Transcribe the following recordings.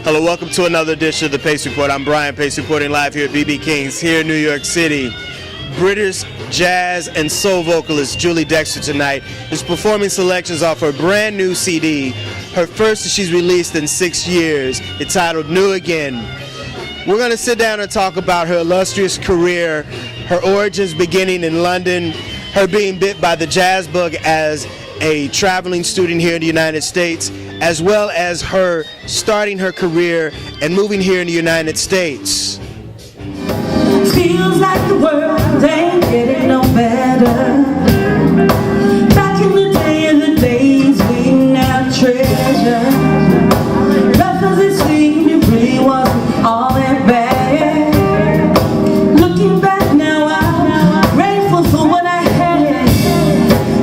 Hello, welcome to another edition of the Pace Report. I'm Brian Pace, reporting live here at BB King's here in New York City. British jazz and soul vocalist Julie Dexter tonight is performing selections off her brand new CD, her first that she's released in 6 years, entitled New Again. We're going to sit down and talk about her illustrious career, her origins beginning in London, her being bit by the jazz bug as a traveling student here in the United States, as well as her starting her career and moving here in the United States. Feels like the world ain't getting no better. Back in the day and the days we now treasure. Rough as it seemed, it really wasn't all that bad. Looking back now, I'm grateful for what I had,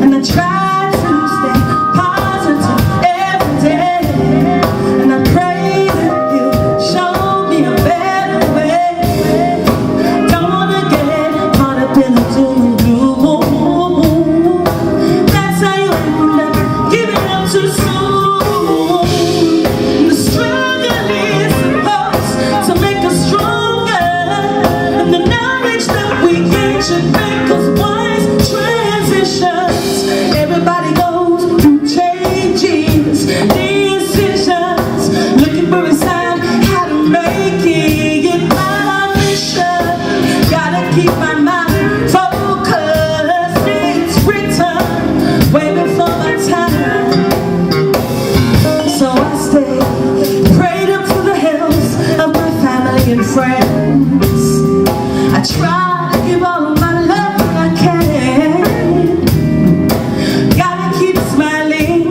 and I tried to stay positive every day, and I pray that you show me a better way. Don't wanna get caught up in the doom and gloom. That's how you end up giving up too soon. The struggle is supposed to make us stronger, and the knowledge that we gain should make us wise. Transitions, everybody goes through changes, decisions, looking for a sign how to make it my mission. Gotta keep my mind focused. It's written way before my time, so I stay prayed up to the hills of my family and friends. I try to give all of my love when I can. Gotta keep smiling,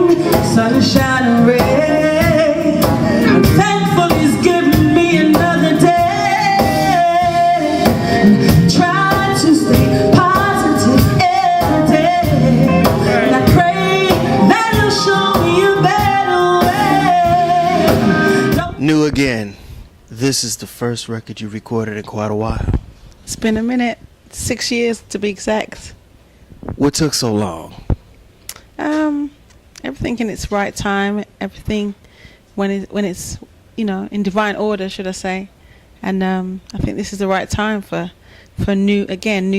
sunshine and rain. I'm thankful he's given me another day. Try to stay positive every day, and I pray that he'll show me a better way. New Again. This is the first record you recorded in quite a while. It's been a minute, 6 years to be exact. What took so long? Everything in its right time, everything when it's in divine order, should I say? And I think this is the right time for new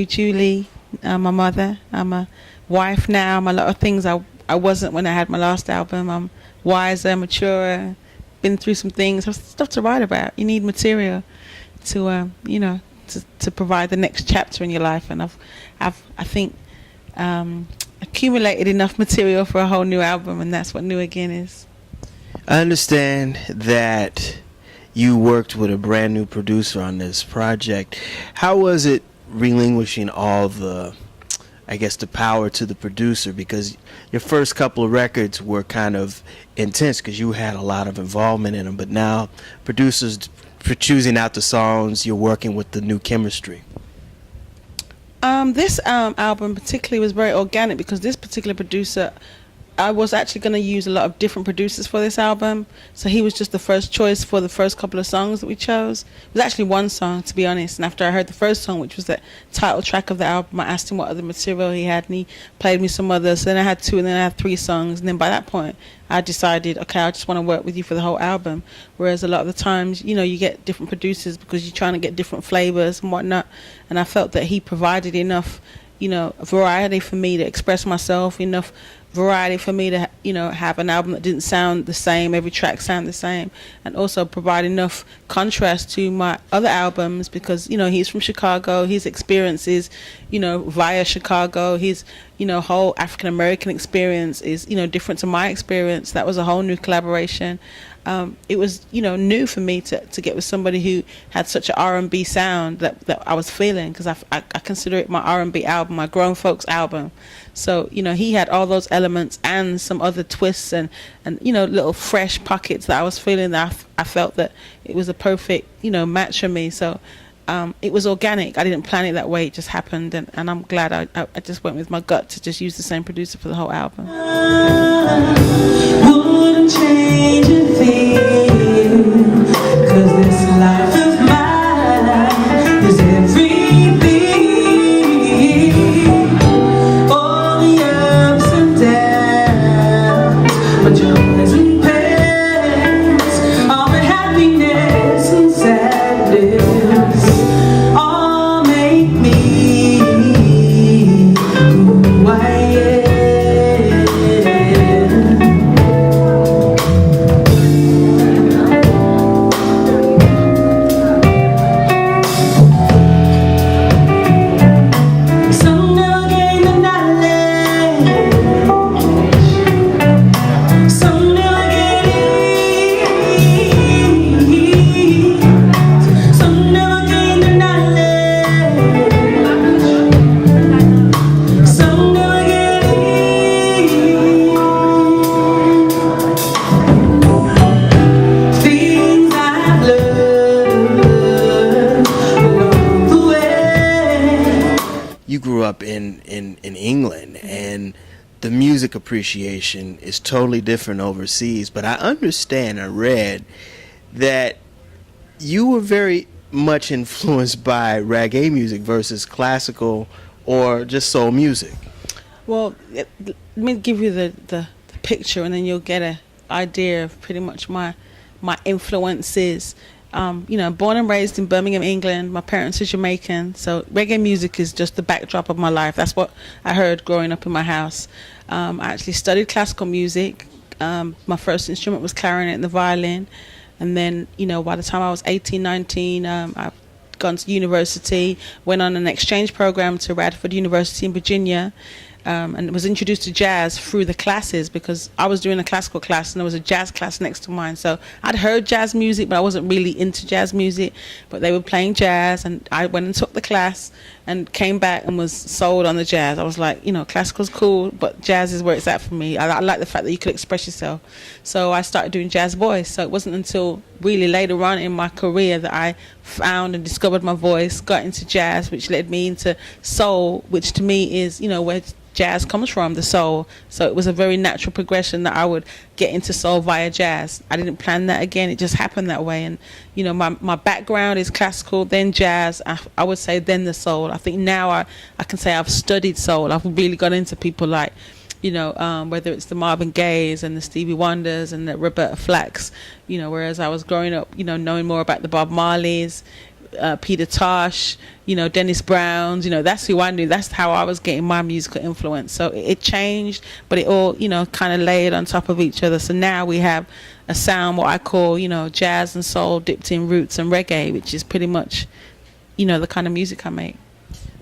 Julie. I'm a mother, I'm a wife now. I'm a lot of things I wasn't when I had my last album. I'm wiser, maturer, been through some things. I've stuff to write about. You need material to to provide the next chapter in your life, and I think accumulated enough material for a whole new album, and that's what New Again is. I understand that you worked with a brand new producer on this project. How was it relinquishing all the power to the producer? Because your first couple of records were kind of intense because you had a lot of involvement in them, but now producers for choosing out the songs, you're working with the new chemistry. This album particularly was very organic because this particular producer, I was actually going to use a lot of different producers for this album, so he was just the first choice for the first couple of songs that we chose. It was actually one song, to be honest, and after I heard the first song, which was the title track of the album, I asked him what other material he had, and he played me some others. So then I had 2, and then I had 3 songs, and then by that point I decided, okay, I just want to work with you for the whole album. Whereas a lot of the times, you get different producers because you're trying to get different flavors and whatnot, and I felt that he provided enough variety for me to express myself, enough variety for me to have an album that didn't sound the same, every track sound the same, and also provide enough contrast to my other albums because he's from Chicago, his experiences via Chicago, his whole African American experience is different to my experience. That was a whole new collaboration. It was new for me to get with somebody who had such an R&B sound that I was feeling, because I consider it my R&B album, my grown folks album. So he had all those elements and some other twists and little fresh pockets that I was feeling, that I felt that it was a perfect match for me. So it was organic. I didn't plan it that way. It just happened, and I'm glad I just went with my gut to just use the same producer for the whole album. Wouldn't change a thing, 'cause this life of mine is everything. All the ups and downs, but joys and pains, all the happy up in England, and the music appreciation is totally different overseas. But I understand, I read that you were very much influenced by reggae music versus classical or just soul music. Well, let me give you the picture, and then you'll get an idea of pretty much my influences. Born and raised in Birmingham, England. My parents are Jamaican, so reggae music is just the backdrop of my life. That's what I heard growing up in my house. I actually studied classical music. My first instrument was clarinet and the violin. And then, by the time I was 18, 19, I've gone to university, went on an exchange program to Radford University in Virginia. And was introduced to jazz through the classes, because I was doing a classical class and there was a jazz class next to mine. So I'd heard jazz music, but I wasn't really into jazz music. But they were playing jazz, and I went and took the class and came back and was sold on the jazz. I was like, classical's cool, but jazz is where it's at for me. I like the fact that you could express yourself. So I started doing jazz voice. So it wasn't until really later on in my career that I found and discovered my voice, got into jazz, which led me into soul, which to me is, where jazz comes from, the soul. So it was a very natural progression that I would get into soul via jazz. I didn't plan that, again, it just happened that way. And my background is classical, then jazz, I would say, then the soul. I think now I can say I've studied soul. I've really got into people like whether it's the Marvin Gayes and the Stevie Wonders and the Roberta Flacks, whereas I was growing up knowing more about the Bob Marleys, Peter Tosh, Dennis Browns, that's who I knew. That's how I was getting my musical influence. So it changed, but it all, kind of layered on top of each other. So now we have a sound, what I call, jazz and soul dipped in roots and reggae, which is pretty much, the kind of music I make.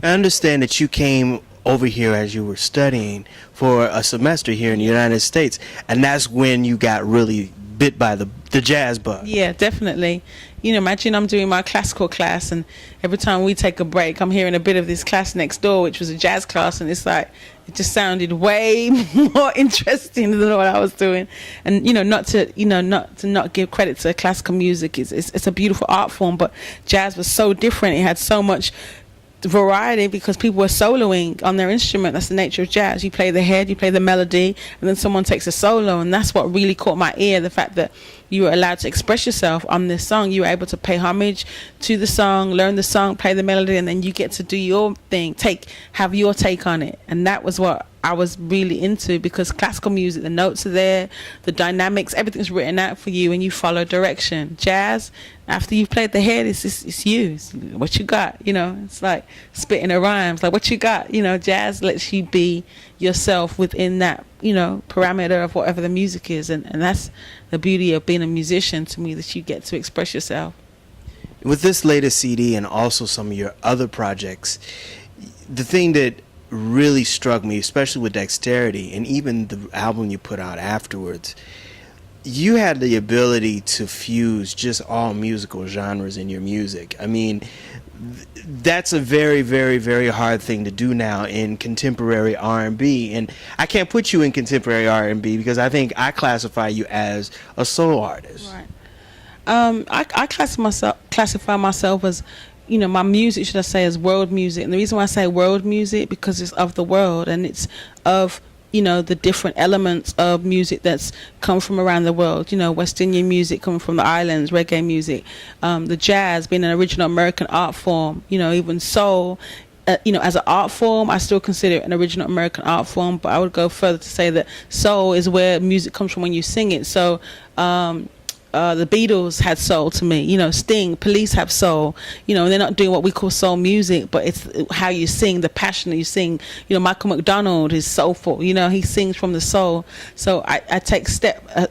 I understand that you came over here as you were studying for a semester here in the United States, and that's when you got really bit by the jazz bug. Yeah, definitely. Imagine I'm doing my classical class, and every time we take a break, I'm hearing a bit of this class next door, which was a jazz class, and it's like, it just sounded way more interesting than what I was doing. And not to give credit to classical music, it's a beautiful art form, but jazz was so different. It had so much variety because people were soloing on their instrument. That's the nature of jazz. You play the head, you play the melody, and then someone takes a solo, and that's what really caught my ear, the fact that you were allowed to express yourself on this song. You were able to pay homage to the song, learn the song, play the melody, and then you get to do your thing, have your take on it. And that was what I was really into, because classical music, the notes are there, the dynamics, everything's written out for you, and you follow direction. Jazz, after you've played the head, it's you. It's what you got, it's like spitting a rhyme. It's like, what you got, jazz lets you be yourself within that, parameter of whatever the music is. And that's the beauty of being a musician to me, that you get to express yourself. With this latest CD and also some of your other projects, the thing that really struck me, especially with Dexterity and even the album you put out afterwards, you had the ability to fuse just all musical genres in your music. I mean, that's a very, very, very hard thing to do now in contemporary R&B. And I can't put you in contemporary R&B because I think I classify you as a solo artist. Right. I classify myself as, my music, should I say, as world music. And the reason why I say world music, because it's of the world, and it's of, the different elements of music that's come from around the world. West Indian music coming from the islands, reggae music, the jazz being an original American art form, even soul. As an art form, I still consider it an original American art form, but I would go further to say that soul is where music comes from when you sing it. So, the Beatles had soul to me, Sting, Police have soul, they're not doing what we call soul music, but it's how you sing, the passion that you sing. Michael McDonald is soulful, he sings from the soul. So I take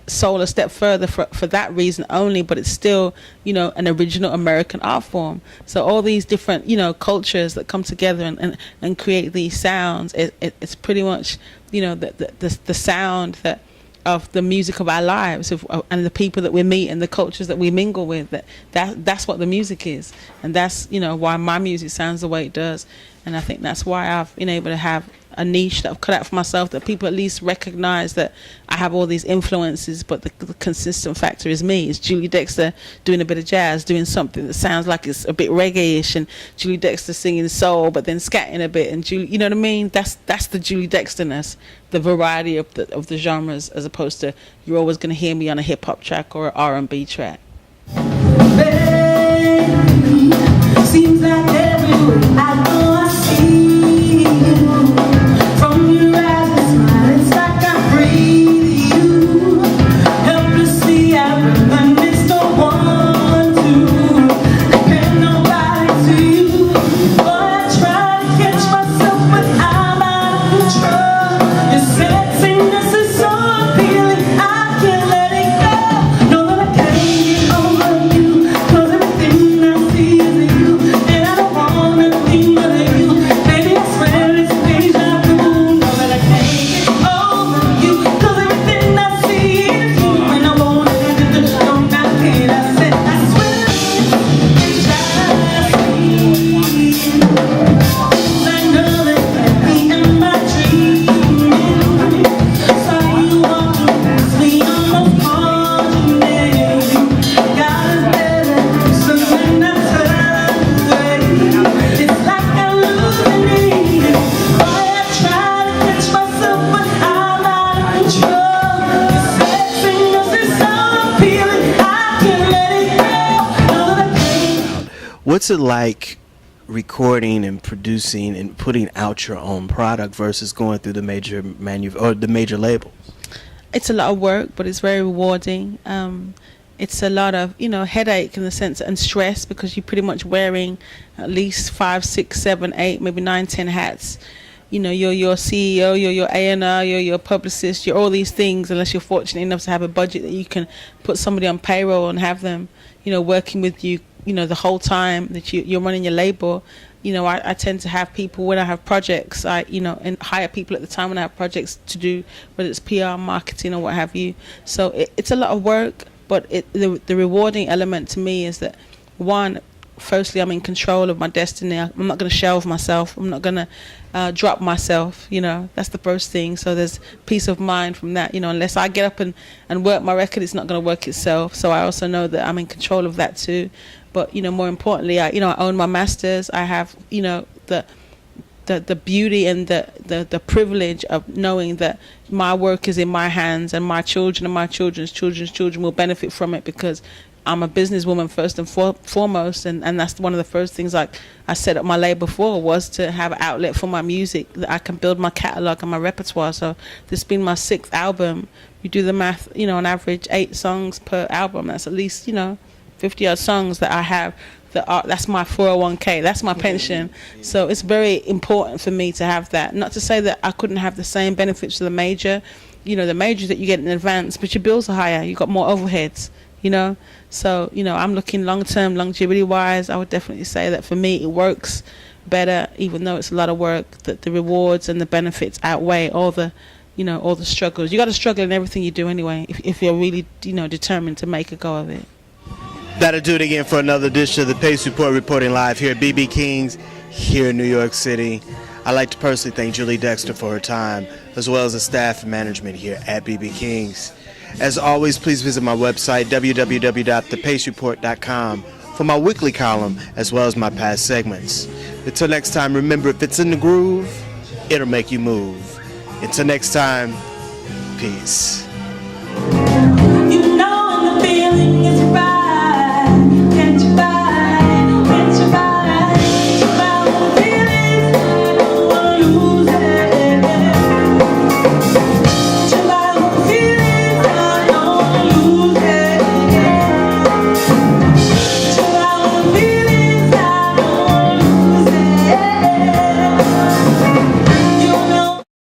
soul a step further for that reason only, but it's still, an original American art form. So all these different, cultures that come together and create these sounds, it's pretty much, the sound of the music of our lives, and the people that we meet and the cultures that we mingle with. That's what the music is, and that's why my music sounds the way it does. And I think that's why I've been able to have a niche that I've cut out for myself, that people at least recognize that I have all these influences, but the consistent factor is me. It's Julie Dexter doing a bit of jazz, doing something that sounds like it's a bit reggae-ish, and Julie Dexter singing soul but then scatting a bit, and Julie, you know what I mean? That's the Julie Dexterness, the variety of the genres, as opposed to you're always going to hear me on a hip-hop track or an R&B track. Baby, seems like everywhere I go I see you. From your eyes and smile, it's like I breathe you. Helplessly I reminisce, don't want to compare nobody to you. Boy, I try to catch myself, but I'm out of control. Your sexiness is so appealing, I can't let it go. Know that I can't get over you, 'cause everything I see is you, and I don't want nothing but you. Baby, I swear it's deja vu. Know that I can't get over you, 'cause everything I see is you, and I want it. Don't I can't, I said, I swear it's just me. I know that me and my dreaming. Saw you walking past me, almost called your name. Got us better, so when I turn away, it's like I'm losing it. Boy, I try to catch myself, but I'm out of control. Your sexiness is so appealing, I can't let it go. Know that I can't. What's it like recording and producing and putting out your own product versus going through the major the major labels? It's a lot of work, but it's very rewarding. It's a lot of, headache in the sense, and stress, because you're pretty much wearing at least 5, 6, 7, 8, maybe 9, 10 hats. You're your CEO, you're your A&R, you're your publicist, you're all these things, unless you're fortunate enough to have a budget that you can put somebody on payroll and have them, working with you, the whole time that you're running your label. I tend to have people when I have projects, and hire people at the time when I have projects to do, whether it's PR, marketing, or what have you. So it's a lot of work, but the rewarding element to me is that, one, firstly, I'm in control of my destiny. I'm not going to shelve myself. I'm not going to drop myself. That's the first thing. So there's peace of mind from that. Unless I get up and work my record, it's not going to work itself. So I also know that I'm in control of that too. But more importantly, I own my masters. I have the beauty and the privilege of knowing that my work is in my hands, and my children and my children's children will benefit from it, because I'm a businesswoman first and foremost, and that's one of the first things I set up my label for, was to have an outlet for my music, that I can build my catalogue and my repertoire. So this being my 6th album, you do the math, on average 8 songs per album. That's at least 50 odd songs that I have. That's my 401k, that's my pension. So it's very important for me to have that. Not to say that I couldn't have the same benefits of the major, the majors that you get in advance, but your bills are higher, you've got more overheads. So I'm looking long term, longevity wise. I would definitely say that for me it works better, even though it's a lot of work, that the rewards and the benefits outweigh all the all the struggles. You got to struggle in everything you do anyway, if you're really determined to make a go of it. That'll do it again for another edition of the Pace Report, reporting live here at BB King's here in New York City. I'd like to personally thank Julie Dexter for her time, as well as the staff and management here at BB King's. As always, please visit my website, www.thepacereport.com, for my weekly column, as well as my past segments. Until next time, remember, if it's in the groove, it'll make you move. Until next time, peace.